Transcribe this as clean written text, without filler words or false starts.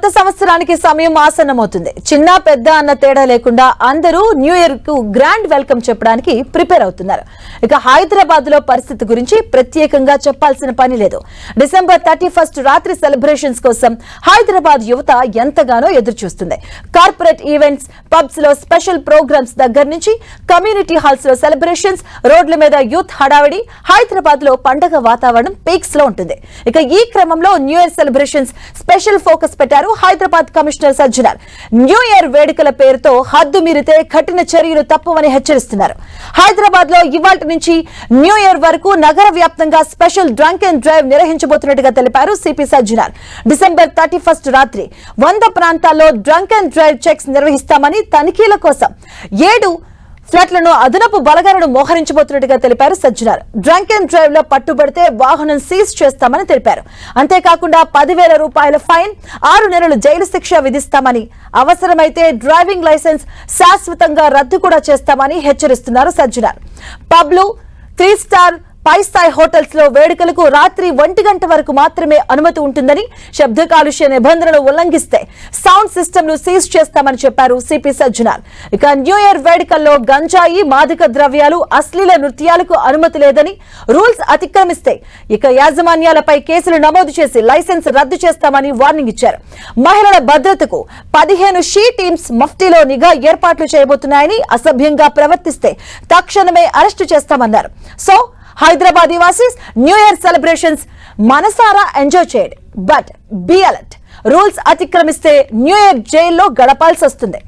కొత్త సంవత్సరానికి సమయం ఆసన్నమవుతుంది. చిన్న పెద్ద అన్న తేడా లేకుండా అందరూ న్యూ ఇయర్ కు గ్రాండ్ వెల్కమ్ చెప్పడానికి ప్రిపేర్ అవుతున్నారు. ఇక హైదరాబాద్ లో పరిస్థితి గురించి ప్రత్యేకంగా చెప్పాల్సిన పని లేదు. డిసెంబర్ 31 రాత్రి సెలబ్రేషన్స్ కోసం హైదరాబాద్ యువత ఎంతగానో ఎదురు చూస్తుంది. కార్పొరేట్ ఈవెంట్స్, పబ్స్ లో స్పెషల్ ప్రోగ్రామ్స్ దగ్గర నుంచి కమ్యూనిటీ హాల్స్ లో సెలబ్రేషన్స్, రోడ్ల మీద యూత్ హడావిడి, హైదరాబాద్ లో పండగ వాతావరణం పీక్స్ లో ఉంటుంది. ఇక ఈ క్రమంలో new year celebrations special focus పెట్టారు Hyderabad commissioner Sajjanar. New year వేడుకల పేరుతో హద్దు మీరితే కఠిన చర్యలు తప్పవని హెచ్చరిస్తున్నారు. హైదరాబాద్ లో ఇవాల్టి నుంచి న్యూ ఇయర్ వరకు నగర వ్యాప్తంగా స్పెషల్ డ్రంక్ అండ్ డ్రైవ్ నిర్వహించబోతున్నట్టుగా తెలిపారు సిపి సజ్జనార్. డిసెంబర్ 31 రాత్రి 100 ప్రాంతాల్లో డ్రంక్ అండ్ డ్రైవ్ చెక్స్ నిర్వహిస్తామని, తనిఖీల కోసం 7 ఫ్లాట్లను అదనపు బలగాలను మోహరించబోతున్నట్టుగా తెలిపారు సజ్జనార్. డ్రంక్ అండ్ డ్రైవ్ లో పట్టుబడితే వాహనం సీజ్ చేస్తామని తెలిపారు. అంతేకాకుండా 10,000 రూపాయల ఫైన్, 6 నెలలు జైలు శిక్ష విధిస్తామని, అవసరమైతే డ్రైవింగ్ లైసెన్స్ శాశ్వతంగా రద్దు కూడా చేస్తామని హెచ్చరిస్తున్నారు సజ్జనార్. పబ్లు, 3 స్టార్, 5 స్థాయి హోటల్స్ లో వేడుకలకు రాత్రి 1 గంట వరకు మాత్రమే అనుమతి ఉంటుందని, శబ్ద కాలుష్య నిబంధనలు ఉల్లంఘిస్తే సౌండ్ సిస్టమ్ ను సీజ్ చేస్తామని చెప్పారు సిపి సజ్జనార్. ఇక న్యూ ఇయర్ వేడుకల్లో గంజాయి, మాదక ద్రవ్యాలు, అశ్లీల నృత్యాలకు అనుమతి లేదని, రూల్స్ అతిక్రమిస్తే ఇక యాజమాన్యాలపై కేసులు నమోదు చేసి లైసెన్స్ రద్దు చేస్తామని వార్నింగ్ ఇచ్చారు. మహిళల భద్రతకు 15 షీ టీమ్స్ మఫ్టీలో నిఘా ఏర్పాట్లు చేయబోతున్నాయని, అసభ్యంగా ప్రవర్తిస్తే తక్షణమే అరెస్టు చేస్తామన్నారు. సో హైదరాబాద్ నివాసీస్ న్యూ ఇయర్ సెలబ్రేషన్స్ మనసారా ఎంజాయ్ చేయండి. But be alert. రూల్స్ అతిక్రమిస్తే న్యూ ఇయర్ జైల్లో గడపాల్సి వస్తుంది.